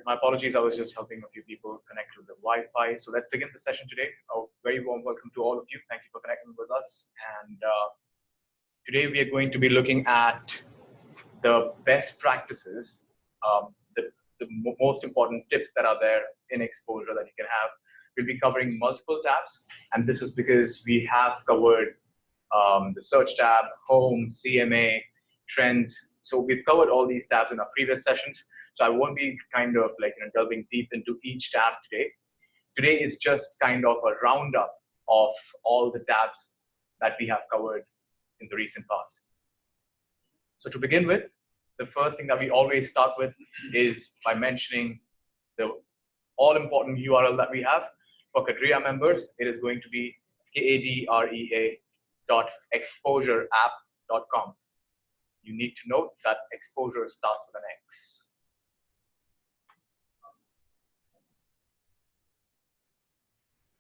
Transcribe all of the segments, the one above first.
My apologies, I was just helping a few people connect to the Wi-Fi. So let's begin the session today. A very warm welcome to all of you. Thank you for connecting with us. And today we are going to be looking at the best practices, the most important tips that are there in Xposure that you can have. We'll be covering multiple tabs, and this is because we have covered the search tab, home, CMA, trends. So we've covered all these tabs in our previous sessions. So I won't be kind of like delving deep into each tab today. Today is just kind of a roundup of all the tabs that we have covered in the recent past. So to begin with, the first thing that we always start with is by mentioning the all-important URL that we have. For KADREA members, it is going to be KADREA.exposureapp.com. You need to note that Xposure starts with an X.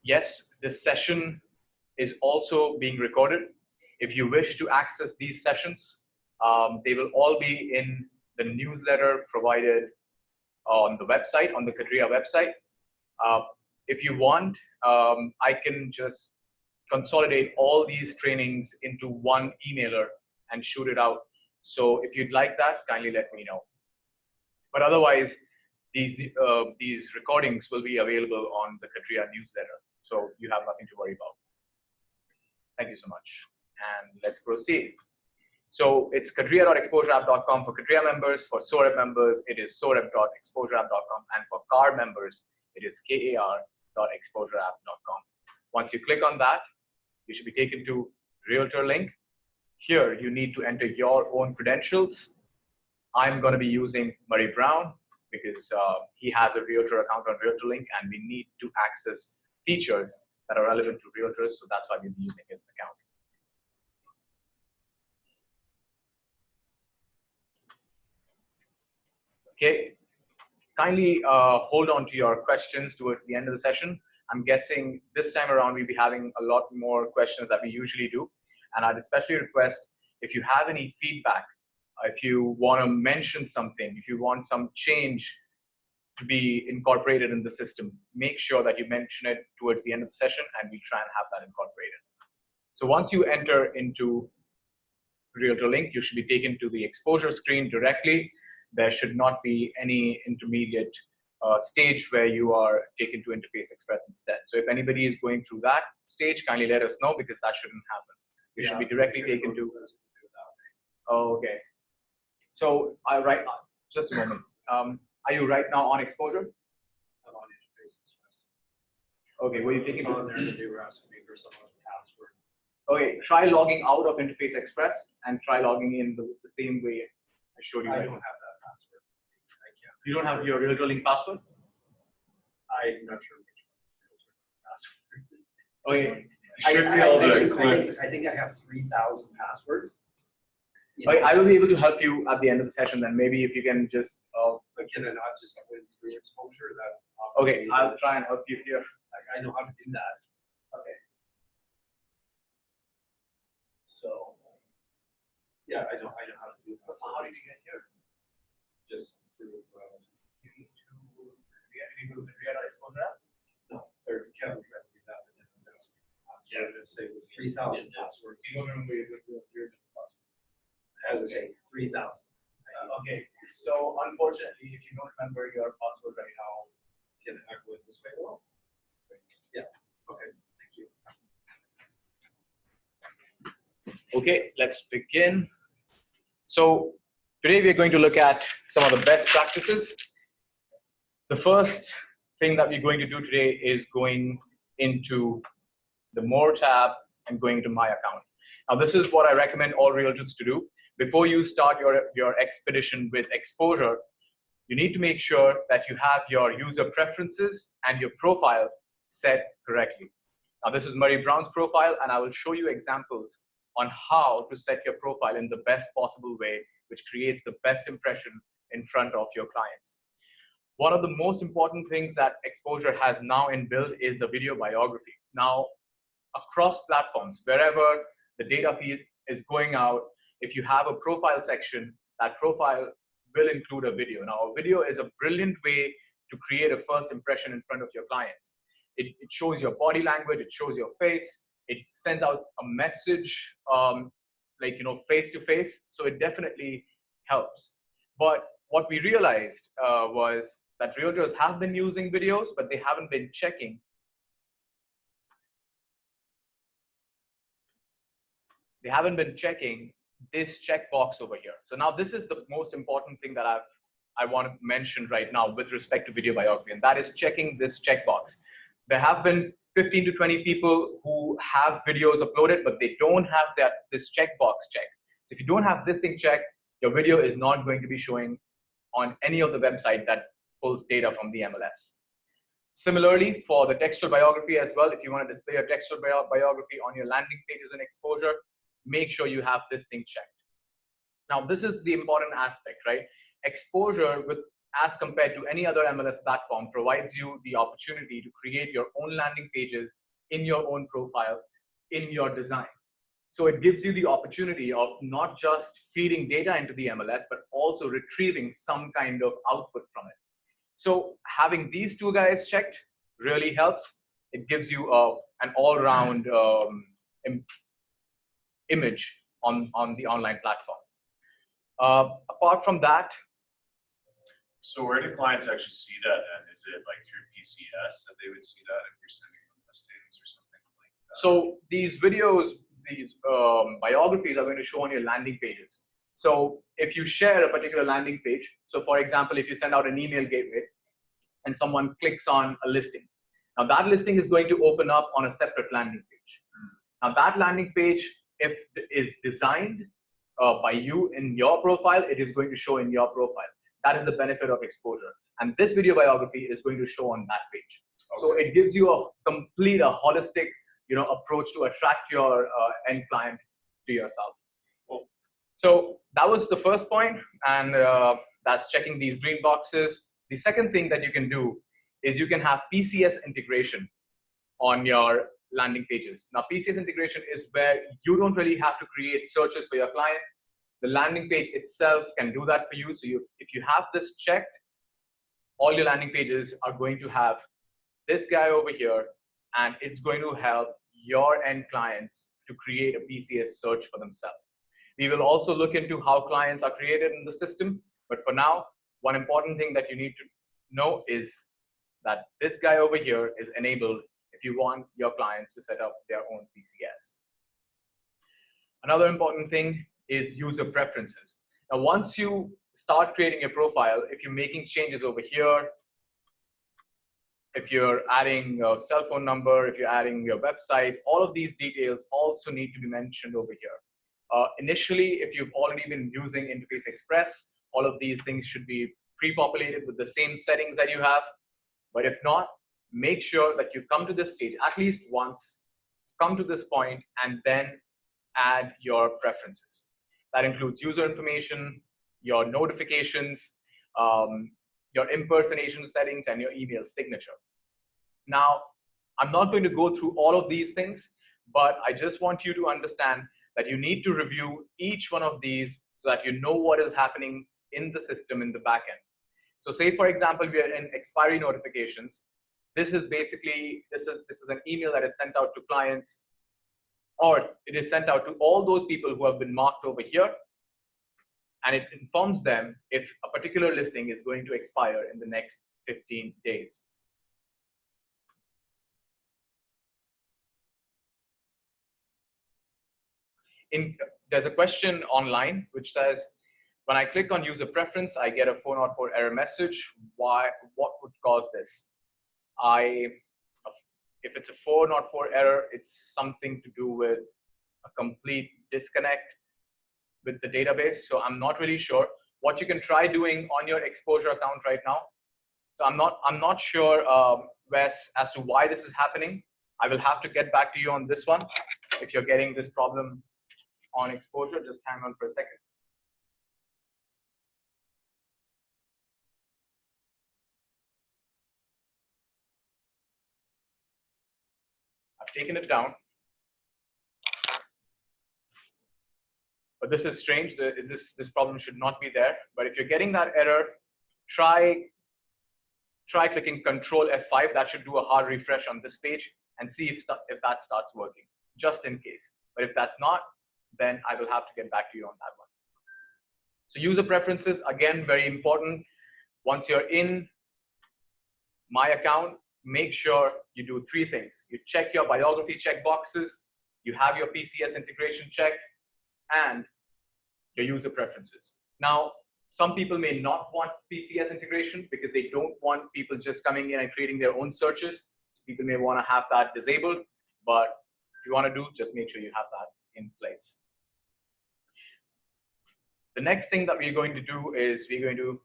Yes, this session is also being recorded. If you wish to access these sessions, they will all be in the newsletter provided on the website, on the KADREA website. If you want, I can just consolidate all these trainings into one emailer and shoot it out. So if you'd like that, kindly let me know. But otherwise, these recordings will be available on the KADREA newsletter. So you have nothing to worry about. Thank you so much. And let's proceed. So it's KADREA.exposureapp.com for KADREA members. For SOREP members, it is SOREP.exposureapp.com. And for CAR members, it is KAR.exposureapp.com. Once you click on that, you should be taken to Realtor link. Here, you need to enter your own credentials. I'm going to be using Murray Brown because he has a Realtor account on Realtor link, and we need to access features that are relevant to realtors. So that's why we'll be using his account. Okay, kindly hold on to your questions towards the end of the session. I'm guessing this time around we'll be having a lot more questions that we usually do. And I'd especially request if you have any feedback, if you want to mention something, if you want some change to be incorporated in the system, make sure that you mention it towards the end of the session and we try and have that incorporated. So once you enter into Realtor link, you should be taken to the Xposure screen directly. There should not be any intermediate stage where you are taken to Interface Express instead. So if anybody is going through that stage, kindly let us know because that shouldn't happen. You should be directly taken to. Oh, okay. So just a moment. Are you right now on Xposure? I'm on Interface Express. Okay, were you taking on there that they were asking me for someone's password? Okay, try logging out of Interface Express and try logging in the same way I showed you. I don't have that password. I can't. You don't have your Realtor link password? I'm not sure which password. Okay. Should be able to click. I think I have 3,000 passwords. Okay, I will be able to help you at the end of the session. Then maybe if you can just. But can I not just go into Xposure? Okay, I'll try and help you here. I know how to do that. Okay. So. Yeah, I know how to do that. So how did you get here? Just through. You need to create a Xposure app? No, or Kevin tried to do that, but then it was asking password. It say with 3,000 passwords. You don't remember your password. As I say, 3,000. Okay, so unfortunately, if you don't remember your password right now, Can I go in this way? Well, yeah. Okay. Thank you. okay, let's begin. So today we're going to look at some of the best practices. The first thing that we're going to do today is going into the More tab and going into My Account. Now, this is what I recommend all realtors to do. Before you start your expedition with Xposure, you need to make sure that you have your user preferences and your profile set correctly. Now, this is Murray Brown's profile, and I will show you examples on how to set your profile in the best possible way, which creates the best impression in front of your clients. One of the most important things that Xposure has now inbuilt is the video biography. Now, across platforms, wherever the data feed is going out, if you have a profile section, that profile will include a video. Now, a video is a brilliant way to create a first impression in front of your clients. It shows your body language, it shows your face, it sends out a message, like, face to face. So it definitely helps. But what we realized was that realtors have been using videos, but they haven't been checking. They haven't been checking this checkbox over here. So now this is the most important thing that I want to mention right now with respect to video biography, and that is checking this checkbox. There have been 15 to 20 people who have videos uploaded, but they don't have this checkbox checked. So if you don't have this thing checked, your video is not going to be showing on any of the website that pulls data from the MLS. Similarly, for the textual biography as well, if you want to display a textual biography on your landing pages in Xposure, make sure you have this thing checked. Now, this is the important aspect, right? Xposure, as compared to any other MLS platform, provides you the opportunity to create your own landing pages in your own profile, in your design. So it gives you the opportunity of not just feeding data into the MLS, but also retrieving some kind of output from it. So having these two guys checked really helps. It gives you an all-round image on the online platform. Apart from that, So where do clients actually see that then? Is it like through PCS that they would see that if you're sending them listings or something like that? so these videos, these biographies are going to show on your landing pages. So if you share a particular landing page, so for example, if you send out an email gateway and someone clicks on a listing, now that listing is going to open up on a separate landing page. Now that landing page, if it is designed by you in your profile, it is going to show in your profile. That is the benefit of Xposure. And this video biography is going to show on that page. Okay. So it gives you a complete, a holistic, approach to attract your end client to yourself. Cool. So that was the first point, and that's checking these green boxes. The second thing that you can do is you can have PCS integration on your landing pages. Now, PCS integration is where you don't really have to create searches for your clients. The landing page itself can do that for you. So if you have this checked, all your landing pages are going to have this guy over here, and it's going to help your end clients to create a PCS search for themselves. We will also look into how clients are created in the system. But for now, one important thing that you need to know is that this guy over here is enabled if you want your clients to set up their own PCS. Another important thing is user preferences. Now, once you start creating a profile, if you're making changes over here, if you're adding a cell phone number, if you're adding your website, all of these details also need to be mentioned over here. Initially, if you've already been using Interface Express, all of these things should be pre-populated with the same settings that you have. But if not, make sure that you come to this stage at least once, come to this point, and then add your preferences. That includes user information, your notifications, your impersonation settings, and your email signature. Now, I'm not going to go through all of these things, but I just want you to understand that you need to review each one of these so that you know what is happening in the system in the backend. So say, for example, we are in expiry notifications. This is basically, this is an email that is sent out to clients, or it is sent out to all those people who have been marked over here, and it informs them if a particular listing is going to expire in the next 15 days. There's a question online which says, when I click on user preference, I get a 404 error message. What would cause this? If it's a 404 error, it's something to do with a complete disconnect with the database. So I'm not really sure. What you can try doing on your Xposure account right now. So I'm not sure Wes, as to why this is happening. I will have to get back to you on this one. If you're getting this problem on Xposure, just hang on for a second. I've taken it down. But this is strange. This problem should not be there. But if you're getting that error, try try clicking Control F5. That should do a hard refresh on this page and see if that starts working, just in case. But if that's not, then I will have to get back to you on that one. So user preferences, again, very important. Once you're in My Account, make sure you do three things. You check your biography checkboxes, you have your PCS integration checked, and your user preferences. Now, some people may not want PCS integration because they don't want people just coming in and creating their own searches. So people may want to have that disabled, but if you want to do, just make sure you have that in place. The next thing that we're going to do is we're going to,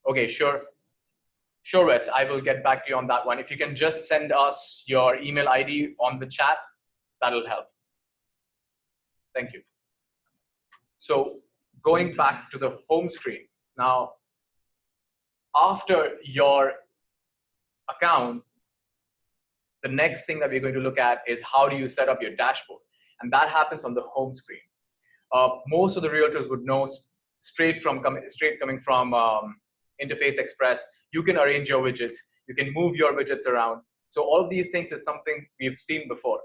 okay, sure, Wes, I will get back to you on that one. If you can just send us your email ID on the chat, that'll help. Thank you. So going back to the home screen. Now, after your account, the next thing that we're going to look at is how do you set up your dashboard? And that happens on the home screen. Most of the realtors would know straight coming from Interface Express, you can arrange your widgets, you can move your widgets around. So all of these things is something we've seen before.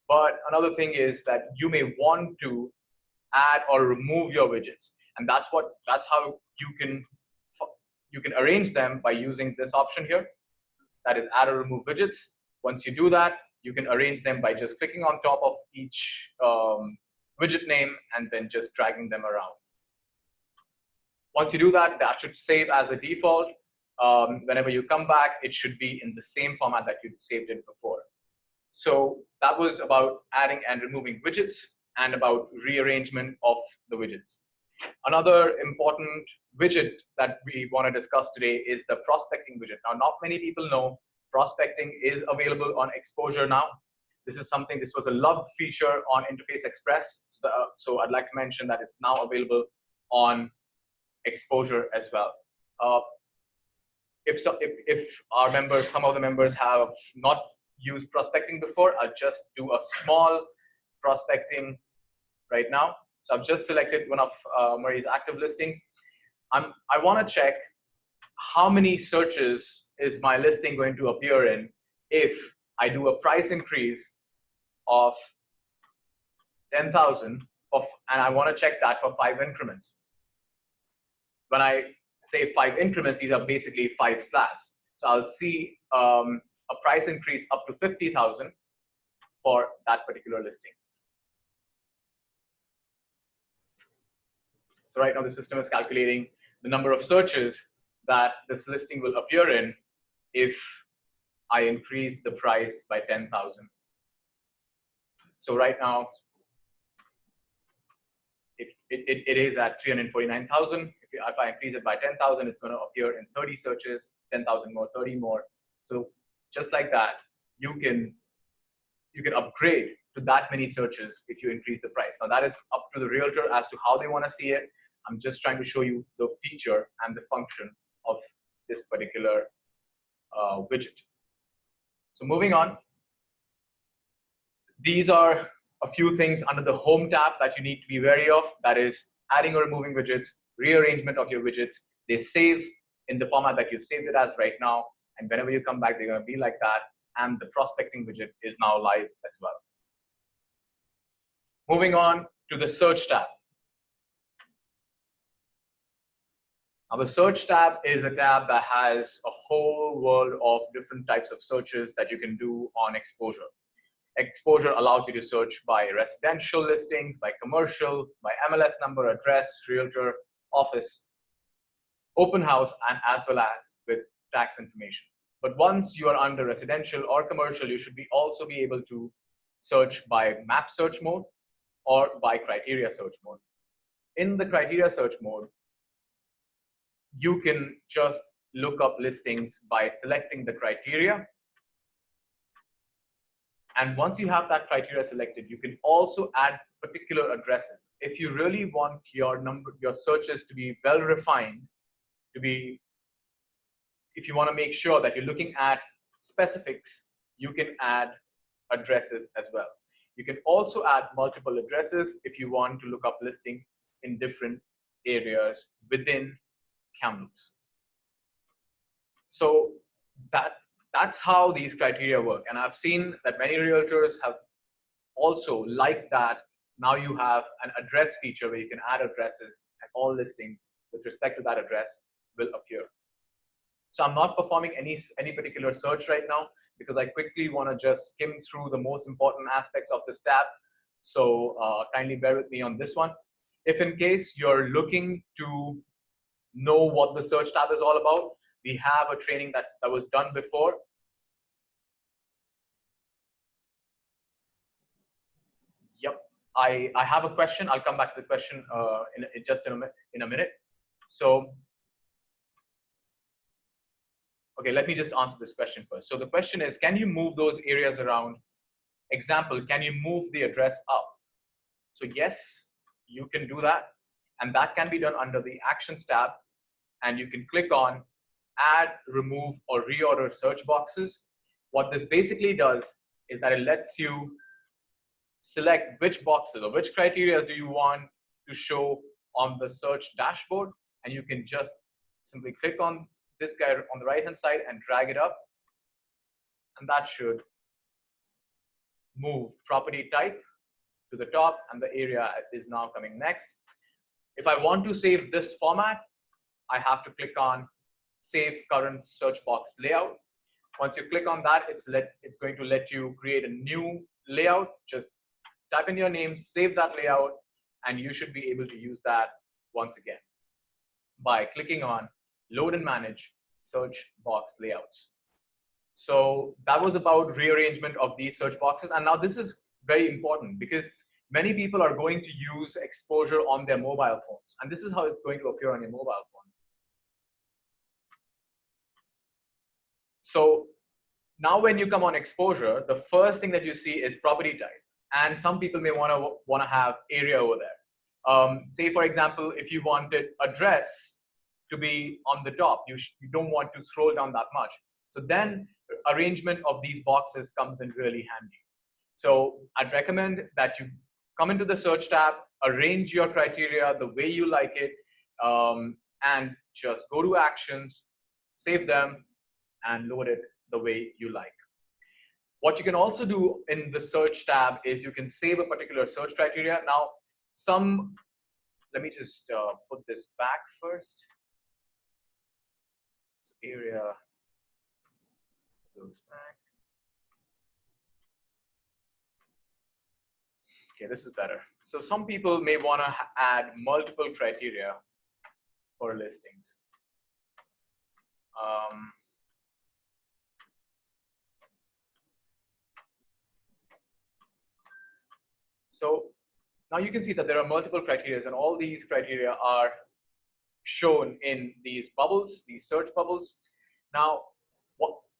But another thing is that you may want to add or remove your widgets, and that's how you can arrange them by using this option here. That is add or remove widgets. Once you do that, you can arrange them by just clicking on top of each widget name and then just dragging them around. Once you do that, that should save as a default. Whenever you come back, it should be in the same format that you saved it before. So that was about adding and removing widgets and about rearrangement of the widgets. Another important widget that we want to discuss today is the prospecting widget. Now, not many people know prospecting is available on Xposure now. This was a loved feature on Interface Express. So I'd like to mention that it's now available on Xposure as well. If our members, some of the members have not used prospecting before, I'll just do a small prospecting right now. So I've just selected one of Marie's active listings. I want to check how many searches is my listing going to appear in if I do a price increase of 10,000 and I want to check that for 5 increments. When I say 5 increments, these are basically 5 slabs. So I'll see a price increase up to 50,000 for that particular listing. So right now the system is calculating the number of searches that this listing will appear in if I increase the price by 10,000. So right now it is at 349,000. If I increase it by 10,000, it's going to appear in 30 searches, 10,000 more, 30 more. So just like that, you can upgrade to that many searches if you increase the price. Now that is up to the realtor as to how they want to see it. I'm just trying to show you the feature and the function of this particular widget. So moving on, these are a few things under the Home tab that you need to be wary of. That is adding or removing widgets, rearrangement of your widgets. They save in the format that you've saved it as right now. And whenever you come back, they're going to be like that. And the prospecting widget is now live as well. Moving on to the Search tab. Now, the Search tab is a tab that has a whole world of different types of searches that you can do on Xposure. Xposure allows you to search by residential listings, by commercial, by MLS number, address, realtor, office, open house, and as well as with tax information. But once you are under residential or commercial, you should also be able to search by map search mode or by criteria search mode. In the criteria search mode, you can just look up listings by selecting the criteria. And once you have that criteria selected, you can also add particular addresses. If you really want your searches to be well refined, if you want to make sure that you're looking at specifics, you can add addresses as well. You can also add multiple addresses if you want to look up listings in different areas within Kamloops. So that's how these criteria work. And I've seen that many realtors have also liked that now you have an address feature where you can add addresses and all listings with respect to that address will appear. So I'm not performing any particular search right now because I quickly want to just skim through the most important aspects of this tab. So kindly bear with me on this one. If in case you're looking to know what the search tab is all about, we have a training that was done before. Yep, I have a question. I'll come back to the question in a minute. So, okay, let me just answer this question first. So the question is, can you move those areas around? Example, can you move the address up? So yes, you can do that. And that can be done under the Actions tab. And you can click on Add, Remove, or Reorder search boxes. What this basically does is that it lets you select which boxes or which criteria do you want to show on the search dashboard. And you can just simply click on this guy on the right-hand side and drag it up. And that should move property type to the top, and the area is now coming next. If I want to save this format, I have to click on Save Current Search Box Layout. Once you click on that, it's going to let you create a new layout. Just type in your name, save that layout, and you should be able to use that once again by clicking on Load and Manage Search Box Layouts. So that was about rearrangement of these search boxes. And now this is very important because many people are going to use Xposure on their mobile phones. And this is how it's going to appear on your mobile phone. So now when you come on Xposure, the first thing that you see is property type. And some people may want to have area over there. Say, for example, if you wanted address to be on the top, you don't want to scroll down that much. So then arrangement of these boxes comes in really handy. So I'd recommend that you come into the search tab, arrange your criteria the way you like it, and just go to Actions, save them, and load it the way you like. What you can also do in the search tab is you can save a particular search criteria. Now, let me just put this back first. So area goes back. Okay, this is better. So some people may want to add multiple criteria for listings. So now you can see that there are multiple criteria, and all these criteria are shown in these bubbles, these search bubbles. Now,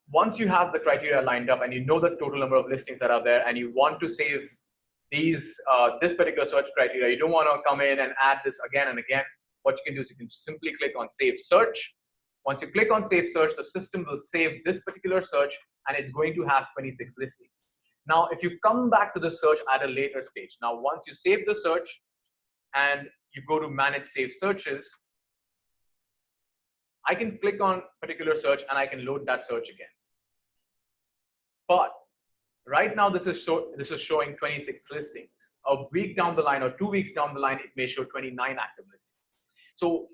once you have the criteria lined up and you know the total number of listings that are there, and you want to save these this particular search criteria, you don't want to come in and add this again and again. What you can do is you can simply click on Save Search. Once you click on Save Search, the system will save this particular search, and it's going to have 26 listings. Now, if you come back to the search at a later stage, now once you save the search and you go to Manage Save Searches, I can click on particular search and I can load that search again. But right now, this is showing 26 listings. A week down the line or 2 weeks down the line, it may show 29 active listings. So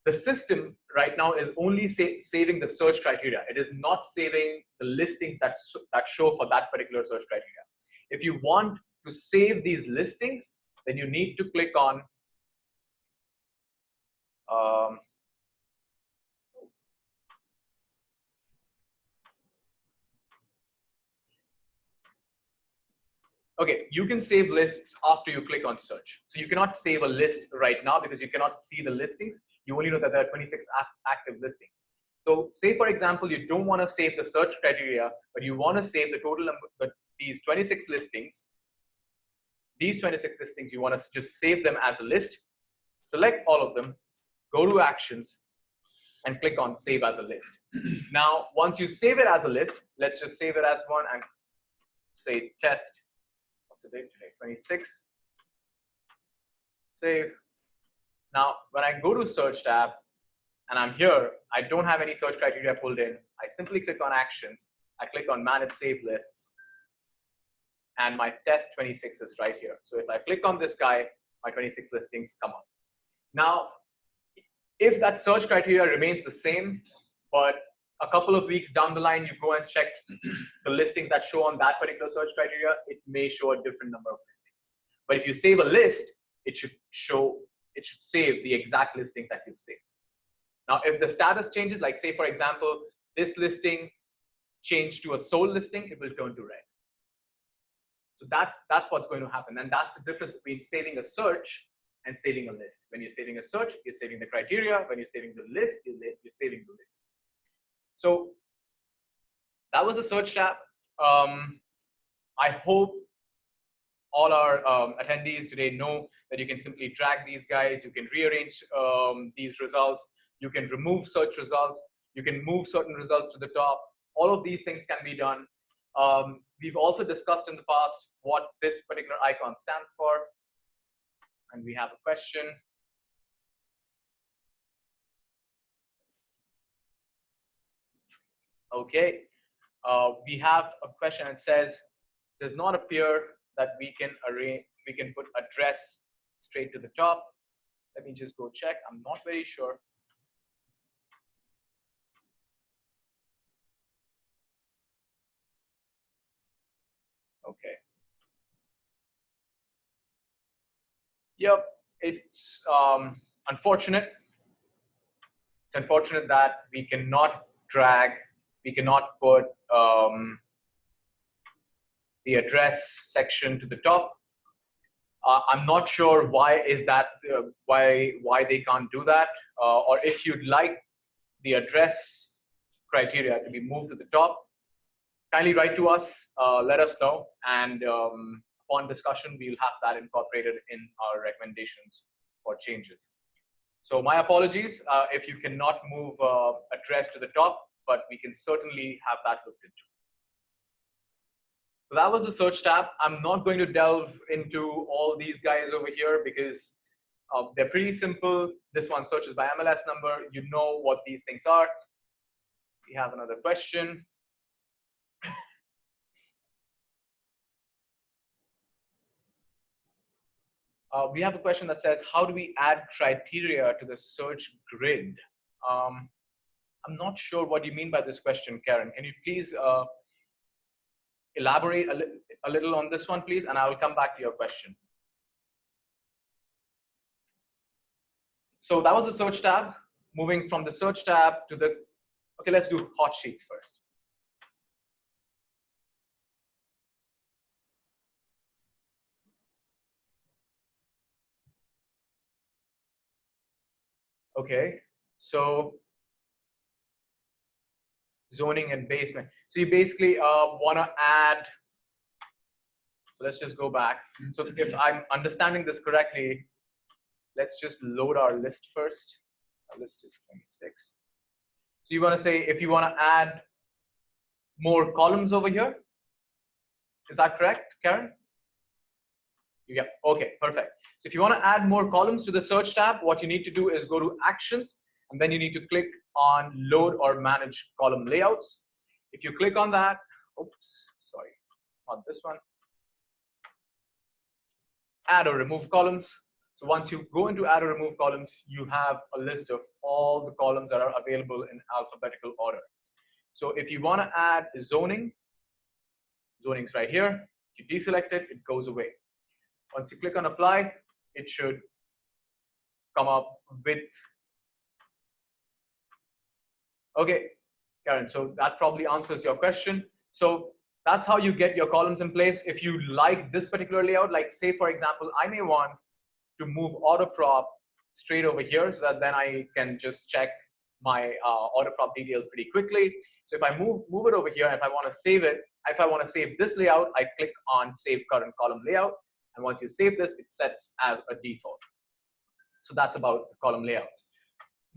the system right now is only saving the search criteria. It is not saving the listings that show for that particular search criteria. If you want to save these listings, then you need to click on okay, you can save lists after you click on search. So you cannot save a list right now because you cannot see the listings. You only know that there are 26 active listings. So say, for example, you don't want to save the search criteria, but you want to save the total number, these 26 listings. These 26 listings, you want to just save them as a list, select all of them, go to Actions, and click on Save as a List. Now, once you save it as a list, let's just save it as one and say test. What's the date today? 26. Save. Now, when I go to Search tab and I'm here, I don't have any search criteria pulled in. I simply click on actions. I click on manage save lists, and my test 26 is right here. So if I click on this guy, my 26 listings come up. Now, if that search criteria remains the same, but a couple of weeks down the line, you go and check the listings that show on that particular search criteria, it may show a different number of listings. But if you save a list, it should save the exact listings that you've saved. Now, if the status changes, like say, for example, this listing changed to a sold listing, it will turn to red. So that's what's going to happen. And that's the difference between saving a search and saving a list. When you're saving a search, you're saving the criteria. When you're saving the list, you're saving the list. So that was the search tab. I hope all our attendees today know that you can simply drag these guys. You can rearrange these results. You can remove search results. You can move certain results to the top. All of these things can be done. We've also discussed in the past what this particular icon stands for. And we have a question. Okay, we have a question that says, does not appear that we can put address straight to the top. Let me just go check. I'm not very sure. Okay. Yep, it's unfortunate. It's unfortunate that we cannot drag, we cannot put the address section to the top. I'm not sure why is that, why they can't do that, or if you'd like the address criteria to be moved to the top, kindly write to us, let us know, and upon discussion, we'll have that incorporated in our recommendations for changes. So my apologies if you cannot move address to the top, but we can certainly have that looked into. So that was the search tab. I'm not going to delve into all these guys over here because they're pretty simple. This one searches by MLS number. You know what these things are. We have another question. We have a question that says, how do we add criteria to the search grid? I'm not sure what you mean by this question, Karen. Can you please elaborate a little on this one, please? And I will come back to your question. So that was the search tab. Moving from the search tab to the, okay, let's do hot sheets first. Okay, so zoning and basement. So you basically want to add, so let's just go back. So if I'm understanding this correctly, let's just load our list first. Our list is 26. So you want to say if you want to add more columns over here. Is that correct, Karen? Yeah, okay, perfect. So if you want to add more columns to the search tab, what you need to do is go to actions, and then you need to click on load or manage column layouts. If you click on that, oops, sorry, not this one. Add or remove columns. So once you go into add or remove columns, you have a list of all the columns that are available in alphabetical order. So if you want to add zoning, zoning's right here. If you deselect it, it goes away. Once you click on apply, it should come up with, okay, Karen, so that probably answers your question. So that's how you get your columns in place. If you like this particular layout, like say, for example, I may want to move auto prop straight over here so that then I can just check my auto prop details pretty quickly. So if I move it over here, if I want to save it, if I want to save this layout, I click on save current column layout. And once you save this, it sets as a default. So that's about the column layouts.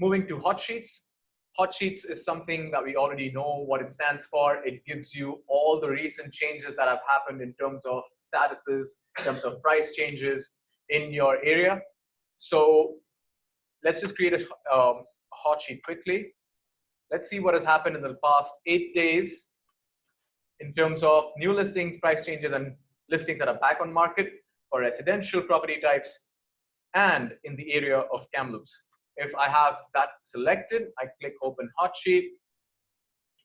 Moving to hot sheets. Hot sheets is something that we already know what it stands for. It gives you all the recent changes that have happened in terms of statuses, in terms of price changes in your area. So let's just create a hot sheet quickly. Let's see what has happened in the past 8 days in terms of new listings, price changes, and listings that are back on market for residential property types and in the area of Kamloops. If I have that selected, I click open hot sheet,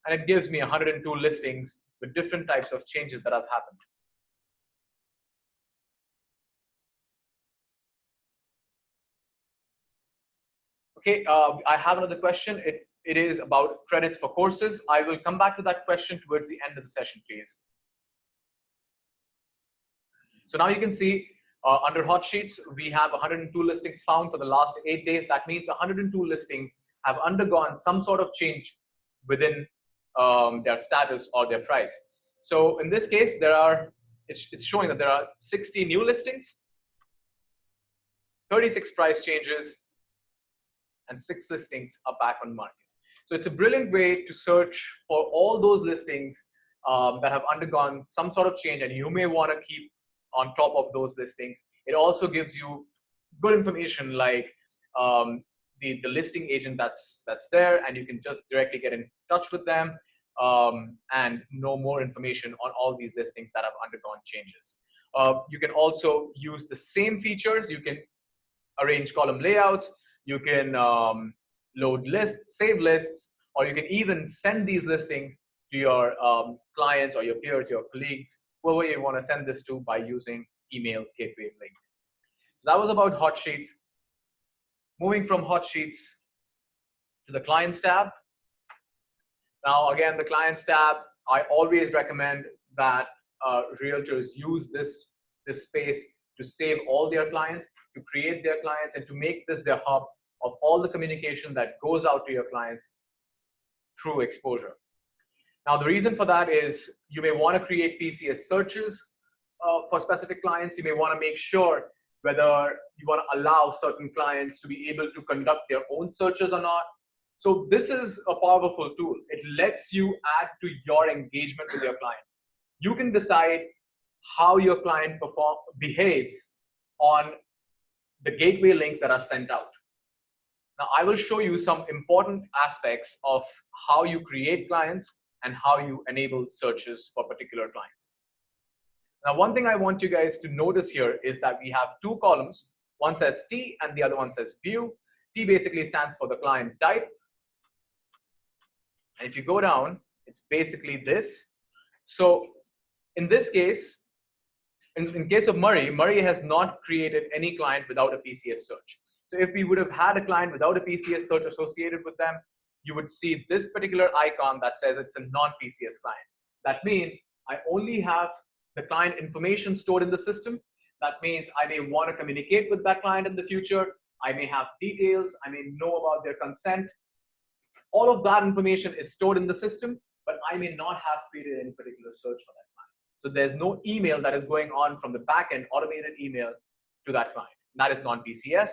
and it gives me 102 listings with different types of changes that have happened. Okay, I have another question. It is about credits for courses. I will come back to that question towards the end of the session, please. So now you can see under hot sheets, we have 102 listings found for the last 8 days. That means 102 listings have undergone some sort of change within their status or their price. So in this case, it's showing that there are 60 new listings, 36 price changes, and 6 listings are back on market. So it's a brilliant way to search for all those listings that have undergone some sort of change, and you may want to keep on top of those listings. It also gives you good information like the listing agent that's there, and you can just directly get in touch with them and know more information on all these listings that have undergone changes. You can also use the same features. You can arrange column layouts. You can load lists, save lists, or you can even send these listings to your clients or your peers, your colleagues, whoever you want to send this to by using email gateway link. So that was about hot sheets. Moving from hot sheets to the clients tab. Now, again, the clients tab, I always recommend that realtors use this space to save all their clients, to create their clients, and to make this their hub of all the communication that goes out to your clients through Xposure. Now, the reason for that is you may want to create PCS searches for specific clients. You may want to make sure whether you want to allow certain clients to be able to conduct their own searches or not. So this is a powerful tool. It lets you add to your engagement with your client. You can decide how your client behaves on the gateway links that are sent out. Now, I will show you some important aspects of how you create clients and how you enable searches for particular clients. Now, one thing I want you guys to notice here is that we have 2 columns. One says T and the other one says view. T basically stands for the client type. And if you go down, it's basically this. So in this case, in case of Murray has not created any client without a PCS search. So if we would have had a client without a PCS search associated with them, you would see this particular icon that says it's a non-PCS client. That means I only have the client information stored in the system. That means I may want to communicate with that client in the future. I may have details. I may know about their consent. All of that information is stored in the system, but I may not have created any particular search for that client. So there's no email that is going on from the backend, automated email to that client. That is non-PCS.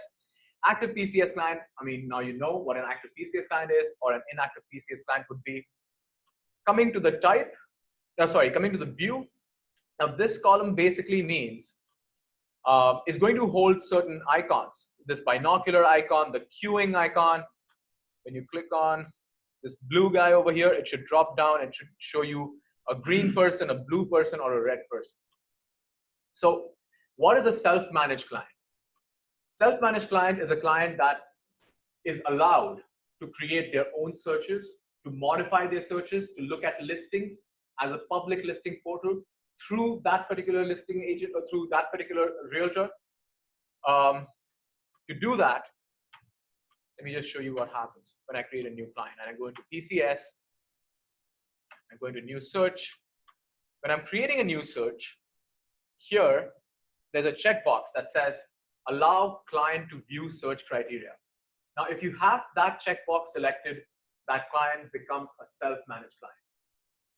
Active PCS client, I mean, now you know what an active PCS client is, or an inactive PCS client would be. Coming to the type, coming to the view. Now this column basically means it's going to hold certain icons. This binocular icon, the queuing icon. When you click on this blue guy over here, it should drop down and should show you a green person, a blue person, or a red person. So what is a self-managed client? Self-managed client is a client that is allowed to create their own searches, to modify their searches, to look at listings as a public listing portal through that particular listing agent or through that particular realtor. To do that, let me just show you what happens when I create a new client. And I go into PCS, I go into new search. When I'm creating a new search, here, there's a checkbox that says, allow client to view search criteria. Now, if you have that checkbox selected, that client becomes a self-managed client.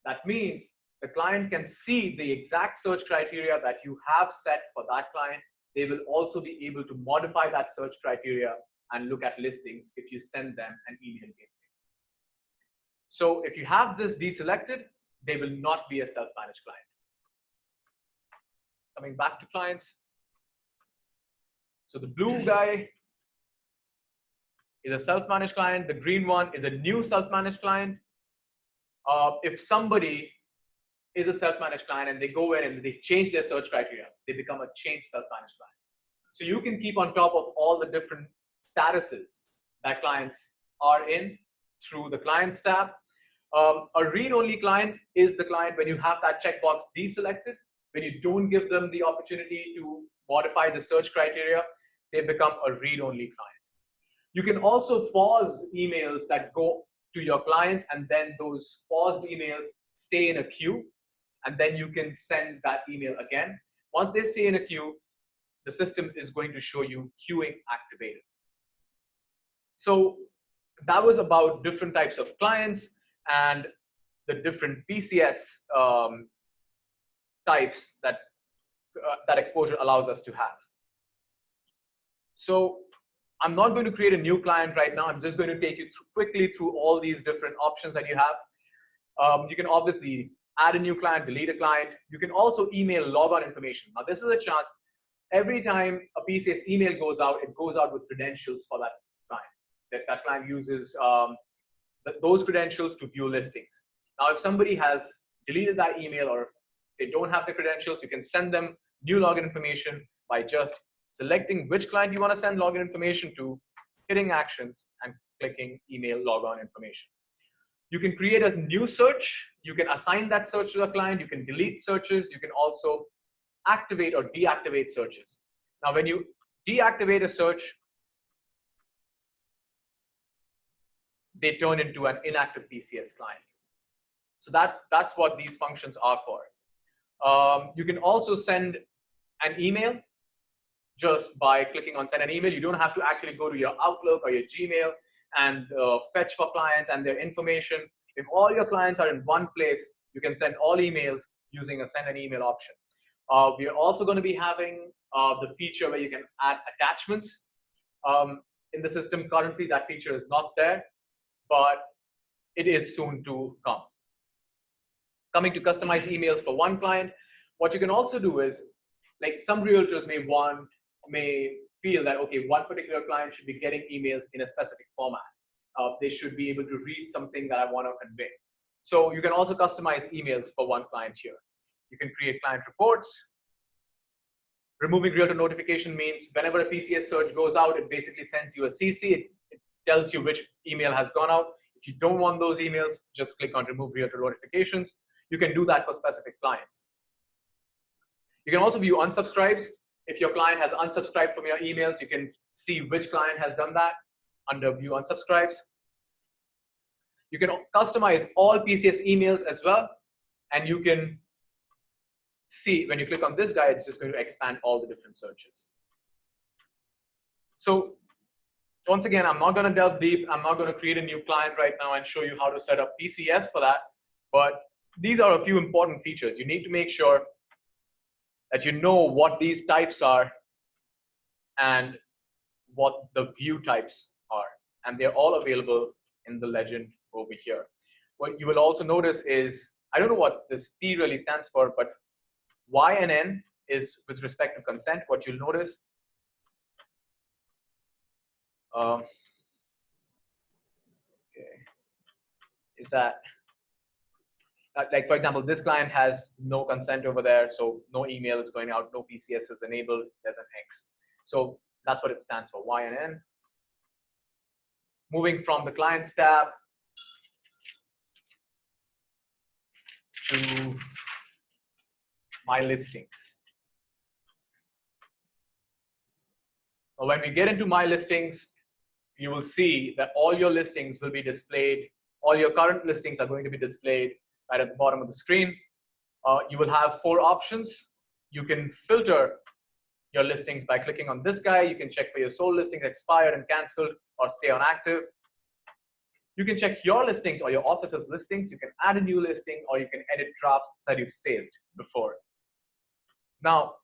That means the client can see the exact search criteria that you have set for that client. They will also be able to modify that search criteria and look at listings if you send them an email gateway. So if you have this deselected, they will not be a self-managed client. Coming back to clients. So the blue guy is a self-managed client. The green one is a new self-managed client. If somebody is a self-managed client and they go in and they change their search criteria, they become a changed self-managed client. So you can keep on top of all the different statuses that clients are in through the Clients tab. A read-only client is the client when you have that checkbox deselected, when you don't give them the opportunity to modify the search criteria, they become a read-only client. You can also pause emails that go to your clients, and then those paused emails stay in a queue, and then you can send that email again. Once they stay in a queue, the system is going to show you queuing activated. So that was about different types of clients and the different PCS types that Xposure allows us to have. So I'm not going to create a new client right now. I'm just going to take you quickly through all these different options that you have. You can obviously add a new client, delete a client. You can also email logon information. Now, this is a chance. Every time a PCS email goes out, it goes out with credentials for that client. That client uses those credentials to view listings. Now, if somebody has deleted that email or they don't have the credentials, you can send them new login information by just selecting which client you want to send login information to, hitting actions, and clicking email logon information. You can create a new search. You can assign that search to the client. You can delete searches. You can also activate or deactivate searches. Now, when you deactivate a search, they turn into an inactive PCS client. So that's what these functions are for. You can also send an email just by clicking on send an email. You don't have to actually go to your Outlook or your Gmail and fetch for clients and their information. If all your clients are in one place, you can send all emails using a send an email option. We are also going to be having the feature where you can add attachments. In the system currently, that feature is not there, but it is soon to come. Coming to customize emails for one client, what you can also do is, like some realtors may feel that, okay, one particular client should be getting emails in a specific format. They should be able to read something that I want to convey. So you can also customize emails for one client here. You can create client reports. Removing realtor notification means whenever a PCS search goes out, it basically sends you a CC. It tells you which email has gone out. If you don't want those emails, just click on remove realtor notifications. You can do that for specific clients. You can also view unsubscribes. If your client has unsubscribed from your emails, you can see which client has done that under view unsubscribes. You can customize all PCS emails as well. And you can see when you click on this guy, it's just going to expand all the different searches. So once again, I'm not going to delve deep. I'm not going to create a new client right now and show you how to set up PCS for that. But these are a few important features. You need to make sure that you know what these types are and what the view types are. And they're all available in the legend over here. What you will also notice is, I don't know what this T really stands for, but Y and N is with respect to consent. What you'll notice is that, like for example, this client has no consent over there, so no email is going out, no PCS is enabled, there's an X. So that's what it stands for, Y and N. Moving from the Clients tab to My Listings. Now, when we get into My Listings, you will see that all your listings will be displayed. All your current listings are going to be displayed right at the bottom of the screen. You will have 4 options. You can filter your listings by clicking on this guy. You can check for your sold listings, expired and canceled, or stay on active. You can check your listings or your office's listings. You can add a new listing, or you can edit drafts that you've saved before. Now,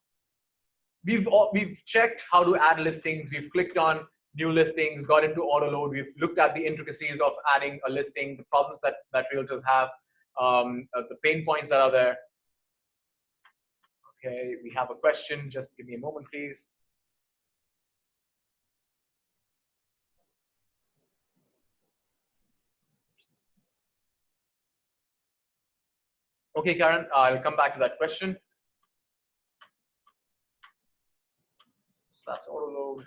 we've checked how to add listings. We've clicked on new listings, got into auto load. We've looked at the intricacies of adding a listing, the problems that realtors have, the pain points that are there. Okay, we have a question. Just give me a moment, please. Okay, Karen, I'll come back to that question. So that's auto load.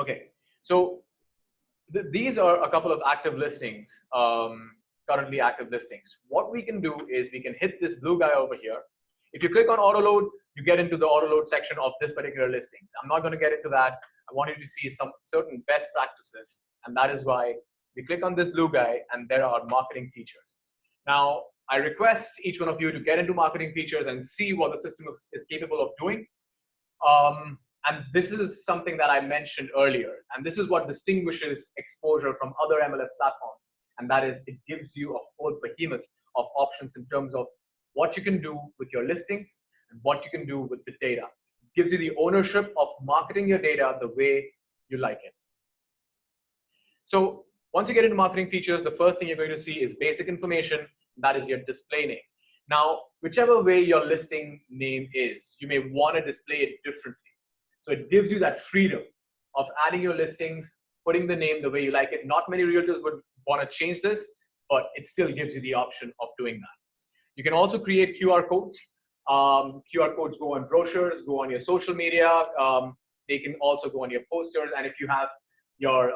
Okay, so these are a couple of active listings, currently active listings. What we can do is we can hit this blue guy over here. If you click on auto load, you get into the auto load section of this particular listings. I'm not going to get into that. I want you to see some certain best practices, and that is why we click on this blue guy, and there are marketing features. Now, I request each one of you to get into marketing features and see what the system is capable of doing. And this is something that I mentioned earlier, and this is what distinguishes Xposure from other MLS platforms, and that is it gives you a whole behemoth of options in terms of what you can do with your listings and what you can do with the data. It gives you the ownership of marketing your data the way you like it. So once you get into marketing features, the first thing you're going to see is basic information, that is your display name. Now, whichever way your listing name is, you may want to display it differently. So it gives you that freedom of adding your listings, putting the name the way you like it. Not many realtors would want to change this, but it still gives you the option of doing that. You can also create QR codes. QR codes go on brochures, go on your social media. They can also go on your posters. And if you have your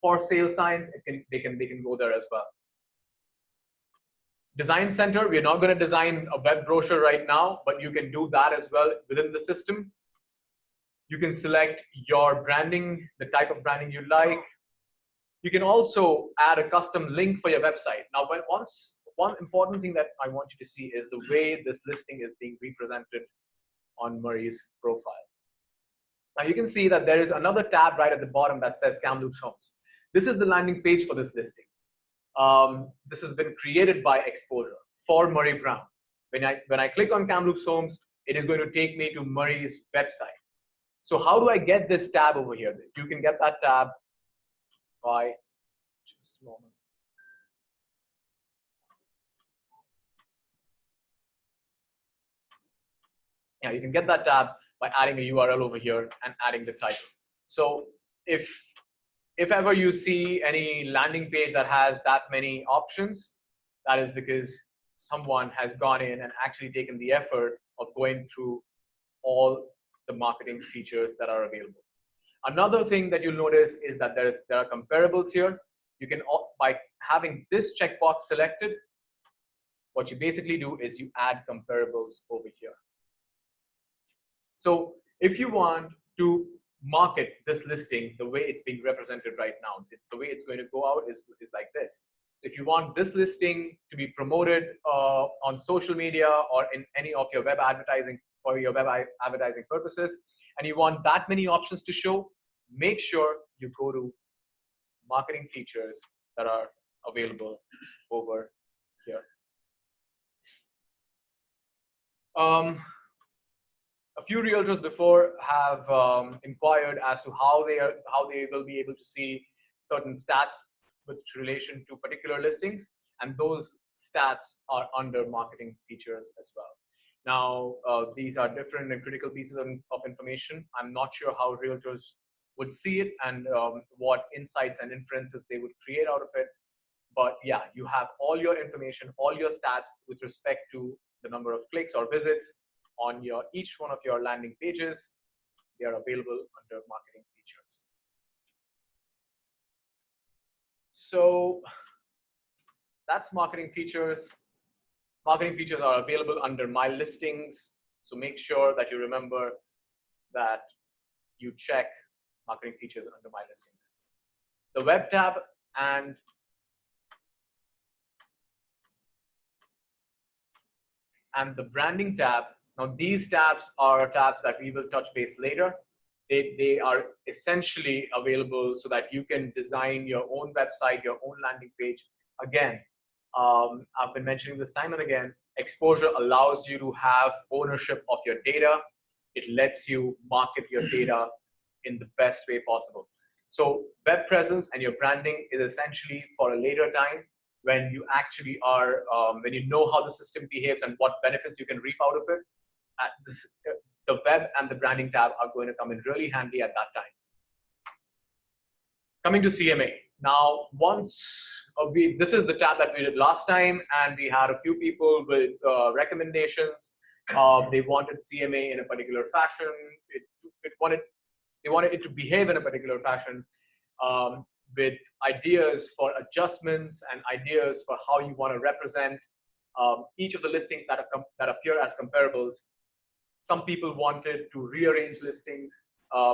for sale signs, they can go there as well. Design Center, we're not going to design a web brochure right now, but you can do that as well within the system. You can select your branding, the type of branding you like. You can also add a custom link for your website. Now, one important thing that I want you to see is the way this listing is being represented on Murray's profile. Now, you can see that there is another tab right at the bottom that says Kamloops Homes. This is the landing page for this listing. This has been created by Xposure for Murray Brown. When I click on Kamloops Homes, it is going to take me to Murray's website. So how do I get this tab over here? You can get that tab by just a moment. Yeah, you can get that tab by adding a URL over here and adding the title. So if ever you see any landing page that has that many options, that is because someone has gone in and actually taken the effort of going through all the marketing features that are available. Another thing that you'll notice is that there are comparables here. You can, by having this checkbox selected, what you basically do is you add comparables over here. So if you want to market this listing the way it's being represented right now, the way it's going to go out is like this. If you want this listing to be promoted on social media or in any of your web advertising for your web advertising purposes, and you want that many options to show, make sure you go to marketing features that are available over here. A few realtors before have inquired as to how they will be able to see certain stats with relation to particular listings, and those stats are under marketing features as well. Now, these are different and critical pieces of information. I'm not sure how realtors would see it and what insights and inferences they would create out of it. But yeah, you have all your information, all your stats with respect to the number of clicks or visits on each one of your landing pages. They are available under marketing features. So that's marketing features. Marketing features are available under My Listings. So make sure that you remember that you check marketing features under My Listings. The web tab and the branding tab. Now these tabs are tabs that we will touch base later. They are essentially available so that you can design your own website, your own landing page. Again, I've been mentioning this time and again, Xposure allows you to have ownership of your data. It lets you market your data in the best way possible. So web presence and your branding is essentially for a later time when you actually are, when you know how the system behaves and what benefits you can reap out of it. The web and the branding tab are going to come in really handy at that time. Coming to CMA. Now, once this is the tab that we did last time, and we had a few people with recommendations. They wanted CMA in a particular fashion. They wanted it to behave in a particular fashion, with ideas for adjustments and ideas for how you want to represent each of the listings that appear as comparables. Some people wanted to rearrange listings.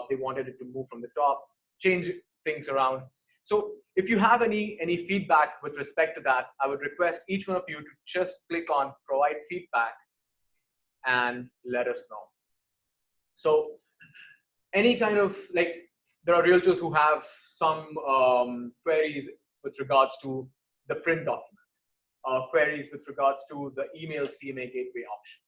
They wanted it to move from the top, change things around. So if you have any feedback with respect to that, I would request each one of you to just click on provide feedback and let us know. So any kind of, like, there are realtors who have some queries with regards to the print document, queries with regards to the email CMA gateway option.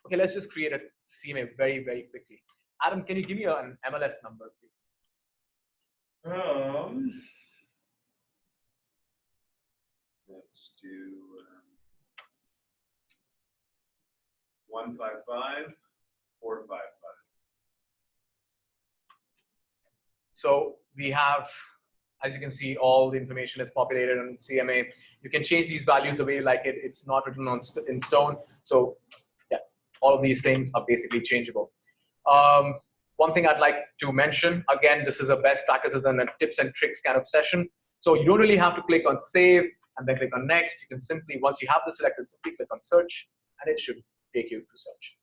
Okay, let's just create a CMA very, very quickly. Adam, can you give me an MLS number, please? Let's do 155-455. So we have, as you can see, all the information is populated on CMA. You can change these values the way you like it. It's not written in stone. So yeah, all of these things are basically changeable. One thing I'd like to mention, again, this is a best practices and a tips and tricks kind of session. So you don't really have to click on save and then click on next. You can simply, once you have this selected, simply click on search and it should take you to search.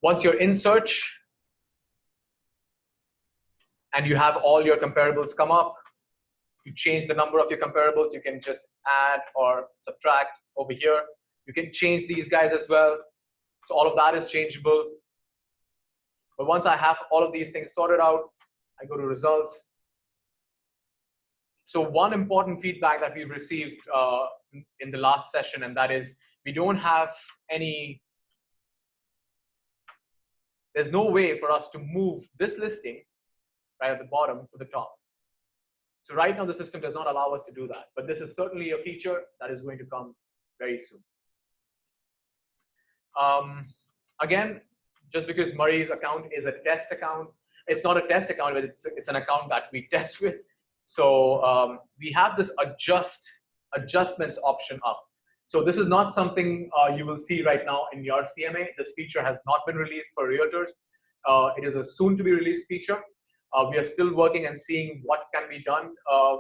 Once you're in search and you have all your comparables come up, you change the number of your comparables. You can just add or subtract over here. You can change these guys as well. So all of that is changeable. But once I have all of these things sorted out, I go to results. So one important feedback that we've received in the last session, and that is we don't have any, there's no way for us to move this listing right at the bottom to the top. So right now the system does not allow us to do that, but this is certainly a feature that is going to come very soon. Again, just because Murray's account is a test account, it's not a test account, but it's an account that we test with. So we have this adjustments option up. So this is not something you will see right now in your CMA. This feature has not been released for realtors. It is a soon to be released feature. We are still working and seeing what can be done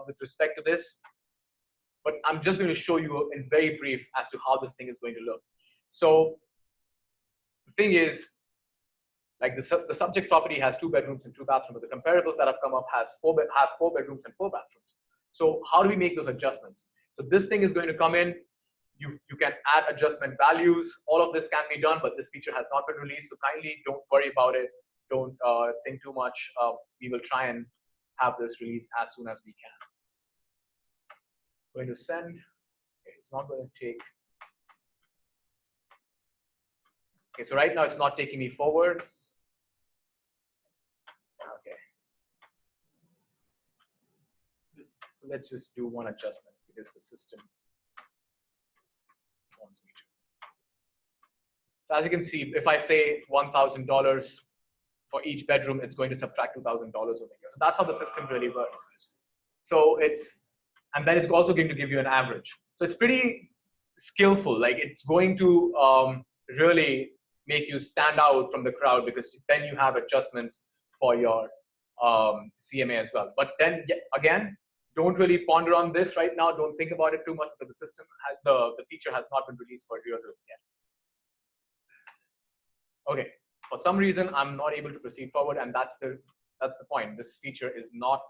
with respect to this. But I'm just going to show you in very brief as to how this thing is going to look. So the thing is, like the subject property has 2 bedrooms and 2 bathrooms, but the comparables that have come up have 4 bedrooms and 4 bathrooms. So how do we make those adjustments? So this thing is going to come in. You can add adjustment values. All of this can be done, but this feature has not been released. So kindly don't worry about it. Don't think too much. We will try and have this released as soon as we can. Going to send. Okay, it's not going to take. Okay, so right now it's not taking me forward. Okay. So let's just do one adjustment because the system wants me to. So as you can see, if I say $1,000 for each bedroom, it's going to subtract $2,000 over here. So that's how the system really works. So and then it's also going to give you an average. So it's pretty skillful. Like it's going to really make you stand out from the crowd because then you have adjustments for your CMA as well. But then again, don't really ponder on this right now. Don't think about it too much because the system has the feature has not been released for realtors yet. Okay, for some reason I'm not able to proceed forward, and that's the point. This feature is not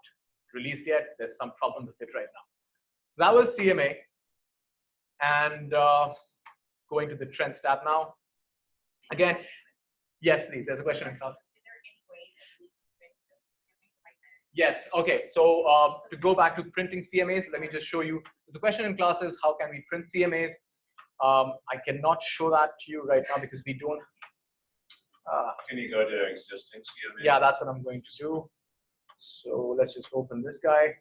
released yet. There's some problem with it right now. So that was CMA, and going to the Trends tab now. Again, yes, please. There's a question in class. Yes. Okay. So to go back to printing CMAs, let me just show you. So the question in class is how can we print CMAs? I cannot show that to you right now because we don't. Can you go to existing CMA? Yeah, that's what I'm going to do. So let's just open this guy.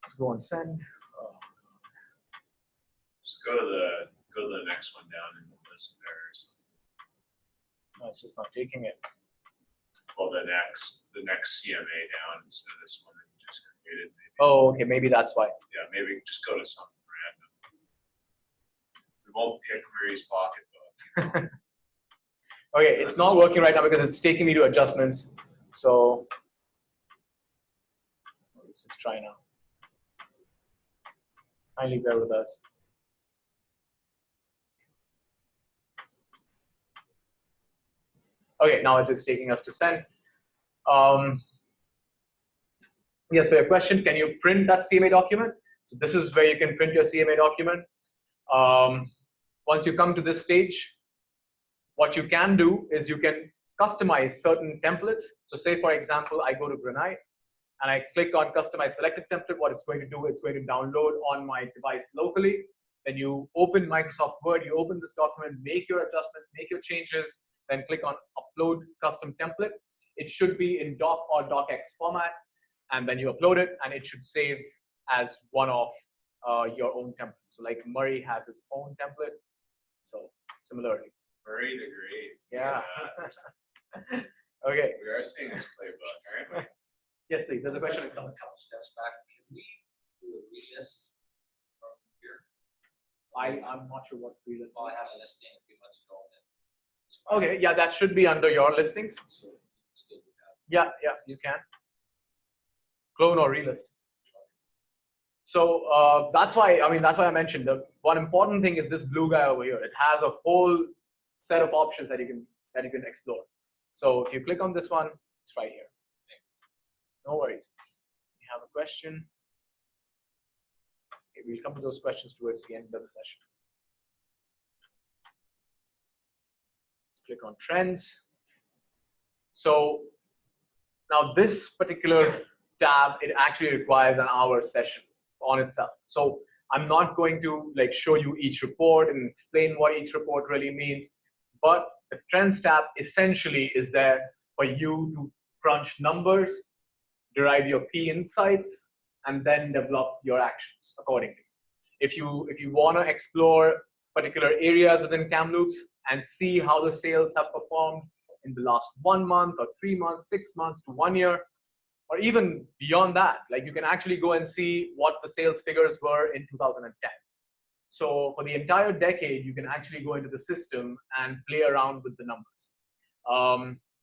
Let's go and send. Just go to the next one down in the list there. No, it's just not taking it. well, the next CMA down instead of this one that you just created. Maybe. Oh, okay, maybe that's why. Yeah, maybe just go to something random. We won't pick Marie's pocketbook. Okay, it's not working right now because it's taking me to adjustments. So let's just try now. Kindly bear with us. Okay, now it is taking us to send. Yes, so your question, can you print that CMA document? So this is where you can print your CMA document. Once you come to this stage, what you can do is you can customize certain templates. So say, for example, I go to Granite and I click on customize selected template. What it's going to do, it's going to download on my device locally. Then you open Microsoft Word, you open this document, make your adjustments, make your changes, then click on upload custom template. It should be in doc or docx format, and then you upload it and it should save as one of your own templates. So like Murray has his own template. So similarly. Murray the Great. Yeah. Okay. We are seeing this playbook, aren't we? Yes, please. There's a question. A couple steps back. Can we do a relist from here? I'm not sure what relist. Well, I had a listing a few months ago. Okay, yeah, that should be under your listings. So still do that. Yeah, you can. Clone or relist. So that's why I mentioned the one important thing is this blue guy over here. It has a whole set of options that you can explore. So if you click on this one, it's right here. No worries. We have a question. Okay, we'll come to those questions towards the end of the session. Click on trends. So now this particular tab, it actually requires an hour session on itself. So I'm not going to like show you each report and explain what each report really means, but the trends tab essentially is there for you to crunch numbers, derive your key insights, and then develop your actions accordingly. If you want to explore particular areas within Kamloops and see how the sales have performed in the last 1 month or 3 months, 6 months to 1 year, or even beyond that, like you can actually go and see what the sales figures were in 2010. So for the entire decade, you can actually go into the system and play around with the numbers.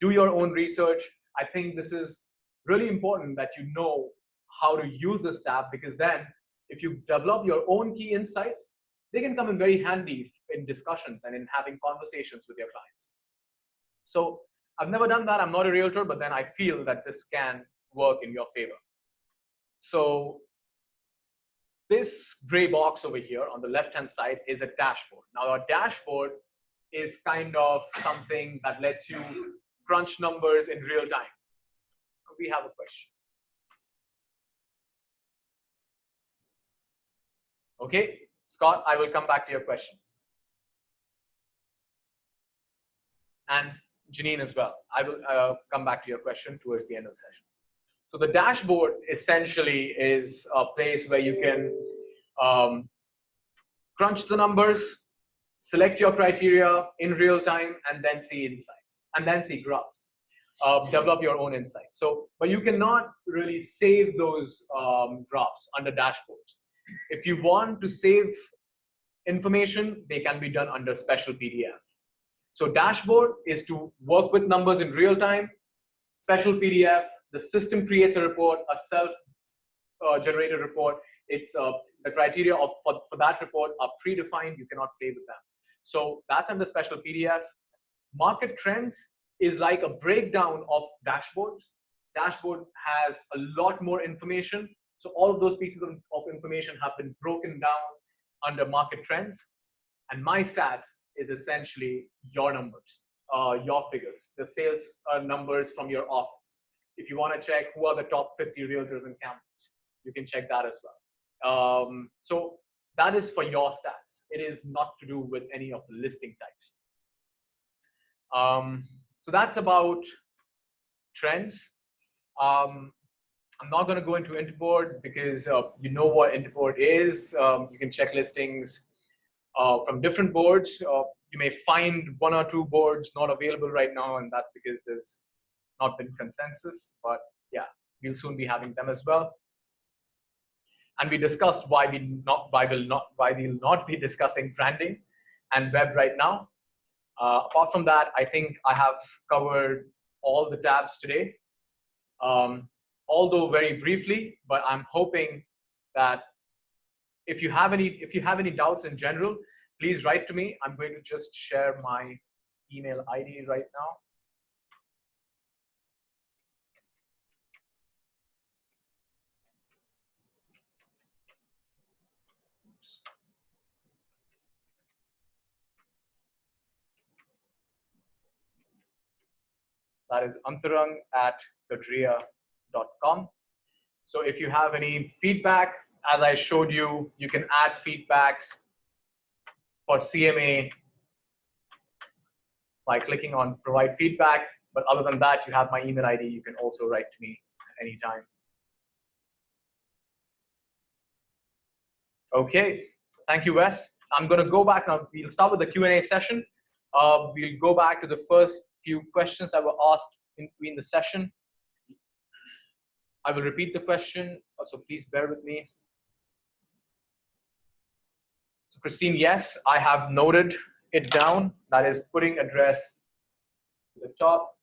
Do your own research. I think this is really important that you know how to use this tab, because then if you develop your own key insights, they can come in very handy in discussions and in having conversations with your clients. So I've never done that. I'm not a realtor, but then I feel that this can work in your favor. So this gray box over here on the left-hand side is a dashboard. Now, a dashboard is kind of something that lets you crunch numbers in real time. We have a question. Okay, Scott, I will come back to your question. And Janine as well. I will come back to your question towards the end of the session. So the dashboard essentially is a place where you can crunch the numbers, select your criteria in real time, and then see insights, and then see graphs. Develop your own insights. So, but you cannot really save those graphs under dashboards. If you want to save information, they can be done under special PDF. So dashboard is to work with numbers in real time. Special PDF, the system creates a report, a self-generated report. It's the criteria for that report are predefined. You cannot play with them. So that's under special PDF. Market trends is like a breakdown of dashboards. Dashboard has a lot more information. So all of those pieces of information have been broken down under market trends. And my stats is essentially your numbers, your figures, the sales numbers from your office. If you want to check who are the top 50 realtors in Kamloops, you can check that as well. So that is for your stats. It is not to do with any of the listing types. So that's about trends. I'm not going to go into Interboard because you know what Interboard is. You can check listings from different boards. You may find 1 or 2 boards not available right now, and that's because there's not been consensus, but yeah, we'll soon be having them as well. And we discussed why we'll not be discussing branding and web right now. Apart from that, I think I have covered all the tabs today, although very briefly. But I'm hoping that if you have any doubts in general, please write to me. I'm going to just share my email ID right now. That is antarang@kadrea.com. So if you have any feedback, as I showed you, you can add feedbacks for CMA by clicking on provide feedback. But other than that, you have my email ID. You can also write to me at any time. Okay, thank you, Wes. I'm going to go back now. We'll start with the Q&A session. We'll go back to the first few questions that were asked in between the session. I will repeat the question, so please bear with me. So Christine, yes, I have noted it down. That is putting address to the top.